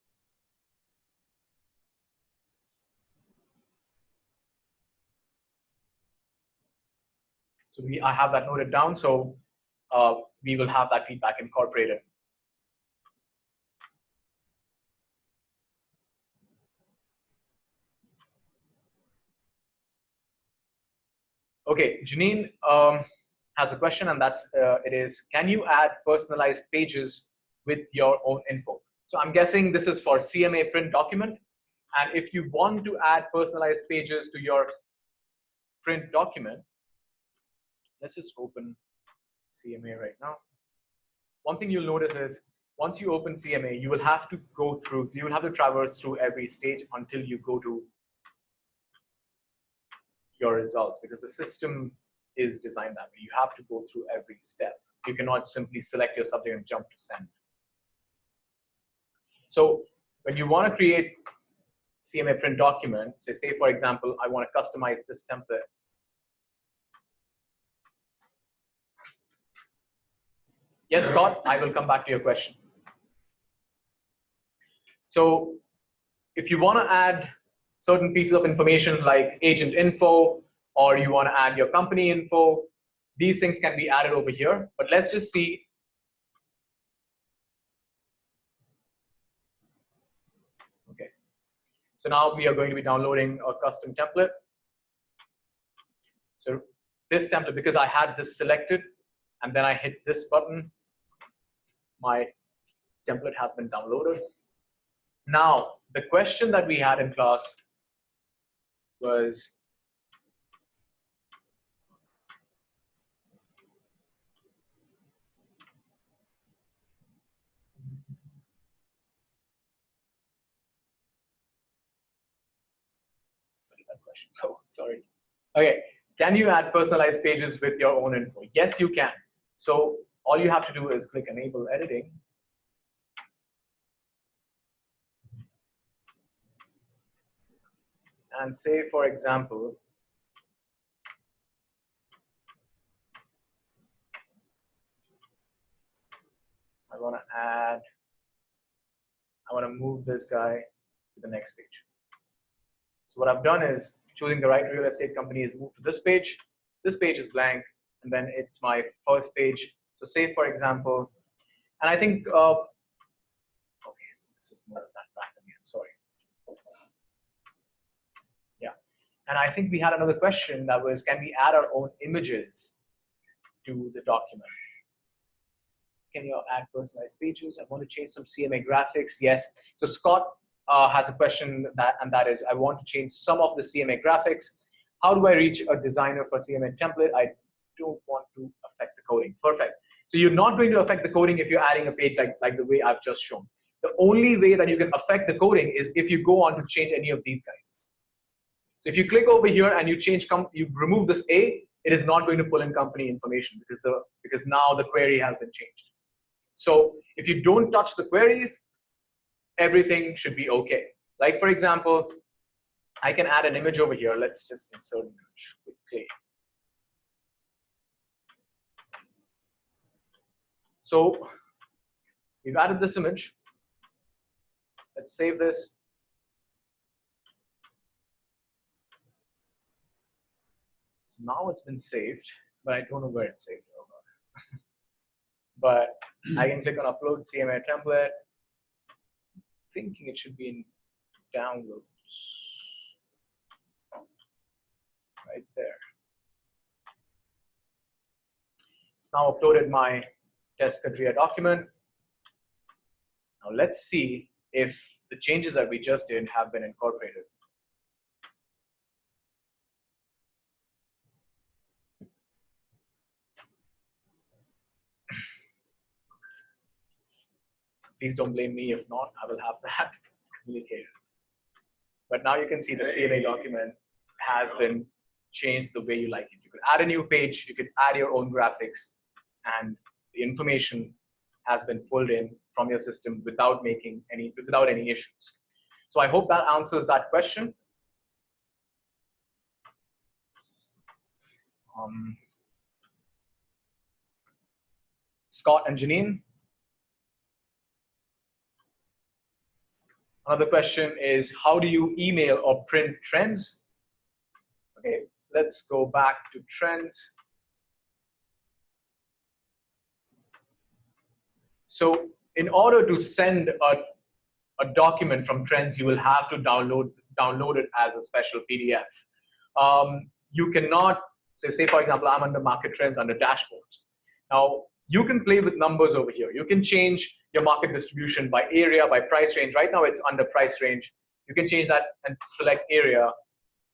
So I have that noted down, so we will have that feedback incorporated. Okay, Janine has a question, and that's it is, can you add personalized pages with your own info? So I'm guessing this is for CMA print document. And if you want to add personalized pages to your print document, let's just open CMA right now. One thing you'll notice is once you open CMA, you will have to traverse through every stage until you go to your results, because the system is designed that way. You have to go through every step. You cannot simply select your subject and jump to send. So when you want to create CMA print document, say for example, I want to customize this template. Yes, Scott, I will come back to your question. So if you want to add certain pieces of information like agent info, or you want to add your company info, these things can be added over here. But let's just see. Okay. So now we are going to be downloading a custom template. So this template, because I had this selected and then I hit this button, my template has been downloaded. Now, the question that we had in class was, oh, sorry. Okay, can you add personalized pages with your own info? Yes, you can. So all you have to do is click enable editing. And say, for example, I want to move this guy to the next page. So what I've done is choosing the right real estate company is moved to this page. This page is blank, and then it's my first page. So say, for example, and I think, okay, this is more of that back again, sorry. Yeah, and I think we had another question that was, can we add our own images to the document? Can you add personalized pages? I want to change some CMA graphics. Yes. So Scott has a question that is, I want to change some of the CMA graphics. How do I reach a designer for CMA template? I don't want to affect the coding. Perfect. So you're not going to affect the coding if you're adding a page like the way I've just shown. The only way that you can affect the coding is if you go on to change any of these guys. So if you click over here and you remove this A, it is not going to pull in company information because now the query has been changed. So if you don't touch the queries, everything should be okay. Like for example, I can add an image over here. Let's just insert an image quickly. So we've added this image. Let's save this. So now it's been saved, but I don't know where it's saved. But I can click on upload CMA template. Thinking it should be in downloads. Right there. It's now uploaded my test KADREA document. Now let's see if the changes that we just did have been incorporated. Please don't blame me. If not, I will have that communicated. But now you can see the CMA document has been changed the way you like it. You could add a new page, you could add your own graphics, and the information has been pulled in from your system without any issues. So I hope that answers that question. Scott and Janine. Another question is, how do you email or print trends? Okay, let's go back to trends. So in order to send a document from trends, you will have to download it as a special PDF. You cannot, so say for example, I'm under market trends under dashboards. Now, you can play with numbers over here. You can change your market distribution by area, by price range. Right now it's under price range. You can change that and select area.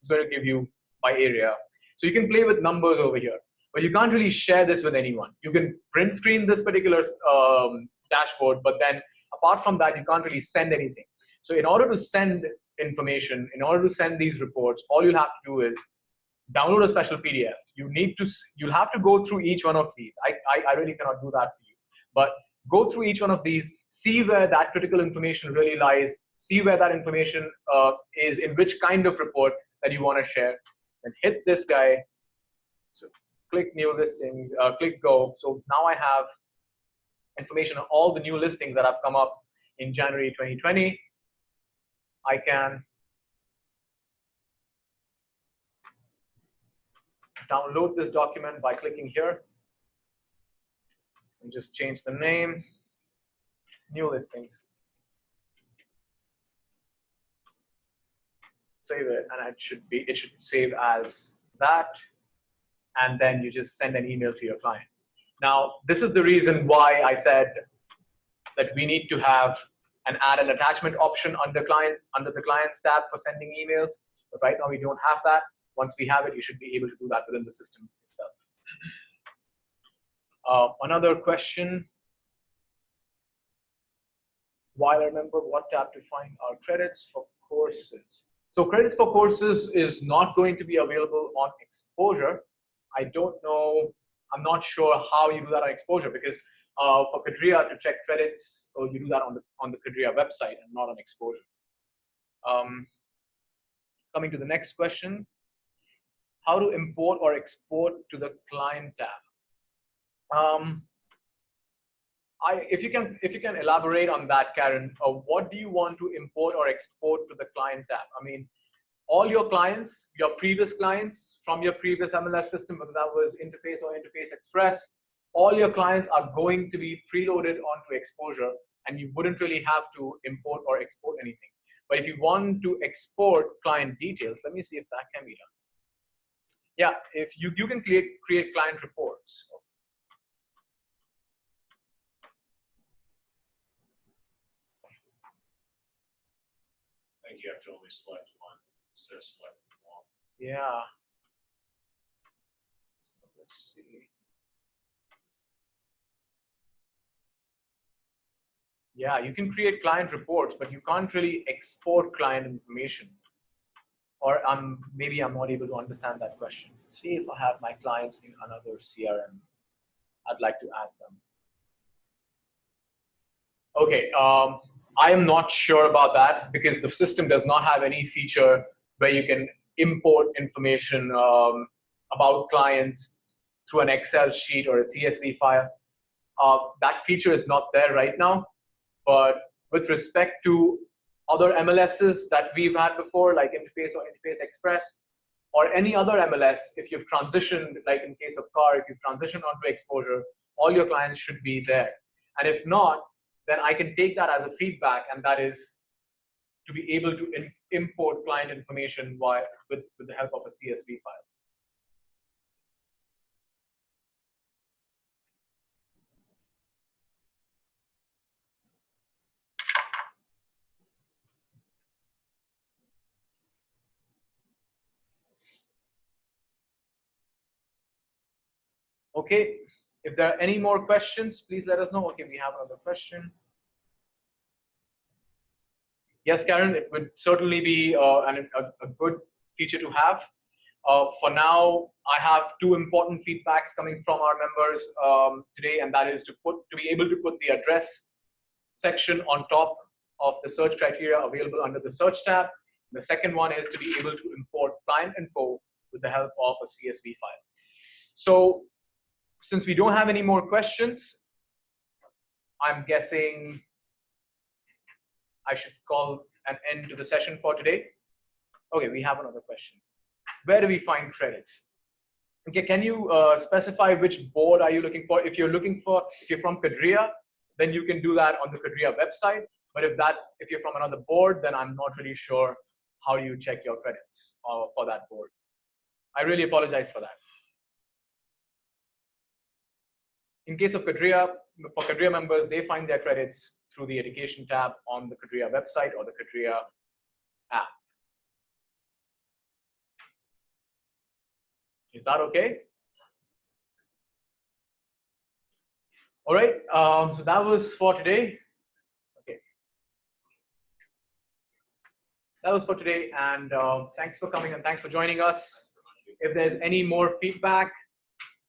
It's going to give you by area. So you can play with numbers over here, but you can't really share this with anyone. You can print screen this particular dashboard, but then apart from that, you can't really send anything. So in order to send information, in order to send these reports, all you'll have to do is download a special PDF. You'll have to go through each one of these. I really cannot do that for you, but go through each one of these, see where that critical information really lies, see where that information is, in which kind of report that you want to share, and hit this guy. So click new listing, click go. So now I have information on all the new listings that have come up in January 2020. I can download this document by clicking here and just change the name, new listings. Save it, and it should save as that, and then you just send an email to your client. Now, this is the reason why I said that we need to have and add an attachment option under the clients tab for sending emails. But right now we don't have that. Once we have it, you should be able to do that within the system itself. Another question. While I remember what tab to find our credits for courses. So credits for courses is not going to be available on Xposure. I don't know, I'm not sure how you do that on Xposure, because for KADREA to check credits, you do that on the KADREA website and not on Xposure. Coming to the next question, how to import or export to the client tab. If you can elaborate on that, Karen, what do you want to import or export to the client tab? I mean, all your clients, your previous clients from your previous MLS system, whether that was Interface or Interface Express, all your clients are going to be preloaded onto Xposure, and you wouldn't really have to import or export anything. But if you want to export client details, let me see if that can be done. Yeah, if you can create client reports. I think you have to only select one instead of selecting all. Yeah. So let's see. Yeah, you can create client reports, but you can't really export client information. Or maybe I'm not able to understand that question. See if I have my clients in another CRM. I'd like to add them. Okay. I am not sure about that because the system does not have any feature where you can import information about clients through an Excel sheet or a CSV file. That feature is not there right now, but with respect to other MLSs that we've had before, like Interface or Interface Express, or any other MLS, if you've transitioned, like in case of car, if you've transitioned onto Xposure, all your clients should be there. And if not, then I can take that as a feedback, and that is to be able to import client information with the help of a CSV file. Okay, if there are any more questions, please let us know. Okay, we have another question. Yes, Karen, it would certainly be a good feature to have. For now, I have two important feedbacks coming from our members today, and that is to be able to put the address section on top of the search criteria available under the search tab. The second one is to be able to import client info with the help of a CSV file. So since we don't have any more questions, I'm guessing I should call an end to the session for today. Okay, we have another question. Where do we find credits? Okay, can you specify which board are you looking for? If you're from KADREA, then you can do that on the KADREA website. But if you're from another board, then I'm not really sure how you check your credits for that board. I really apologize for that. In case of KADREA, for KADREA members, they find their credits through the education tab on the KADREA website or the KADREA app. Is that okay? All right, so that was for today. Okay. That was for today, and thanks for coming and thanks for joining us. If there's any more feedback,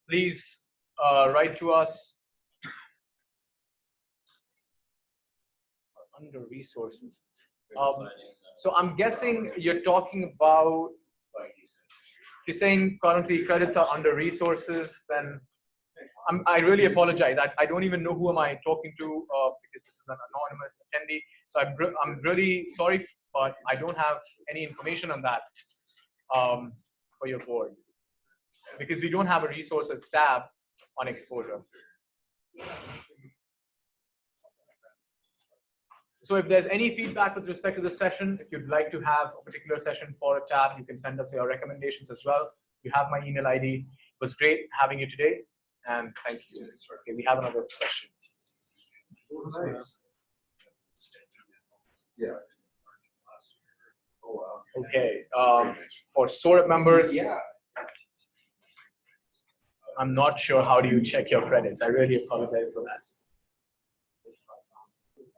please write to us. Under resources. So I'm guessing you're talking about, you're saying currently credits are under resources, then I really apologize. I don't even know who am I talking to because this is an anonymous attendee. So I'm really sorry, but I don't have any information on that for your board because we don't have a resources tab on Xposure. So if there's any feedback with respect to the session, if you'd like to have a particular session for a tab, you can send us your recommendations as well. You have my email ID. It was great having you today, and thank you. Okay, we have another question. Yeah. Oh, wow. Okay, for SORAP members, I'm not sure how do you check your credits. I really apologize for that.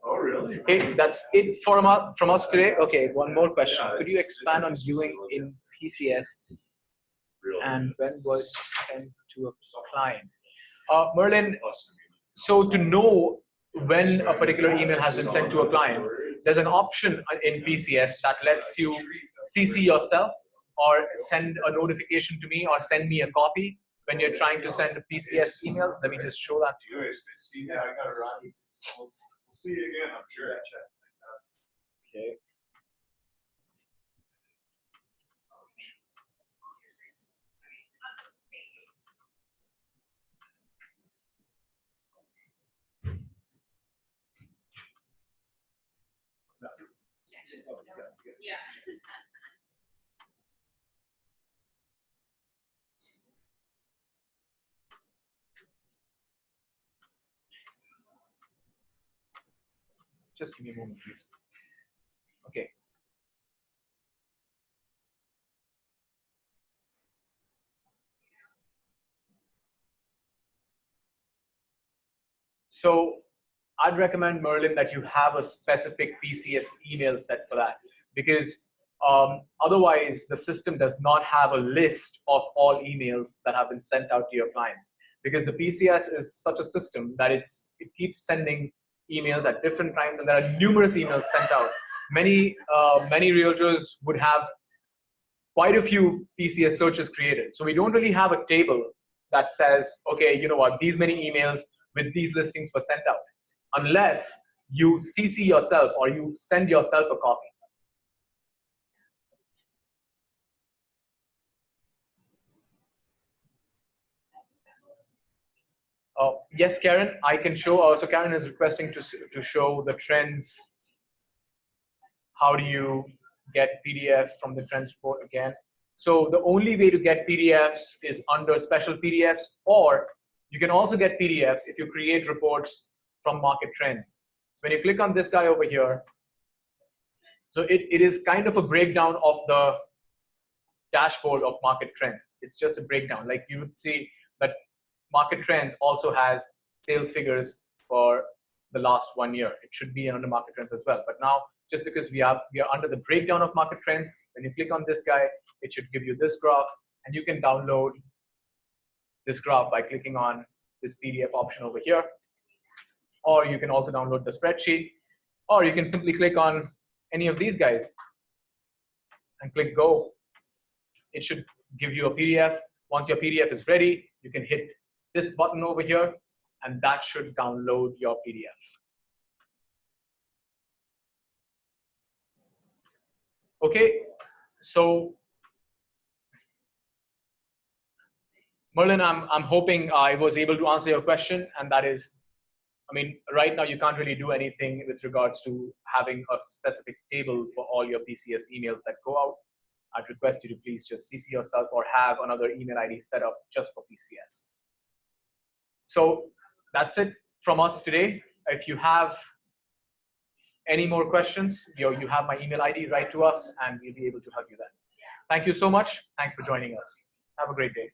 Oh, really? Okay, that's it from us today. Okay, one more question. Could you expand on viewing in PCS and when was sent to a client? Merlin, so to know when a particular email has been sent to a client, there's an option in PCS that lets you CC yourself or send a notification to me or send me a copy when you're trying to send a PCS email. Let me just show that to you. Anyways, good to see you. I gotta run. We'll see you again, I'm sure. Okay. Yeah. Just give me a moment, please. Okay. So I'd recommend, Merlin, that you have a specific PCS email set for that, because otherwise the system does not have a list of all emails that have been sent out to your clients. Because the PCS is such a system that it keeps sending emails at different times, and there are numerous emails sent out. Many realtors would have quite a few PCS searches created. So we don't really have a table that says, okay, you know what, these many emails with these listings were sent out, unless you CC yourself or you send yourself a copy. Yes, Karen, I can show. So Karen is requesting to show the trends. How do you get PDF from the trends report again? So the only way to get PDFs is under special PDFs, or you can also get PDFs if you create reports from market trends. So when you click on this guy over here, so it is kind of a breakdown of the dashboard of market trends. It's just a breakdown. Like you would see that market trends also has sales figures for the last 1 year. It should be under market trends as well. But now, just because we are under the breakdown of market trends, when you click on this guy, it should give you this graph, and you can download this graph by clicking on this PDF option over here. Or you can also download the spreadsheet, or you can simply click on any of these guys and click go. It should give you a PDF. Once your PDF is ready, you can hit this button over here, and that should download your PDF. Okay, so Merlin, I'm hoping I was able to answer your question, and that is, I mean, right now you can't really do anything with regards to having a specific table for all your PCS emails that go out. I'd request you to please just CC yourself or have another email ID set up just for PCS. So that's it from us today. If you have any more questions, you have my email ID, write to us, and we'll be able to help you then. Thank you so much. Thanks for joining us. Have a great day.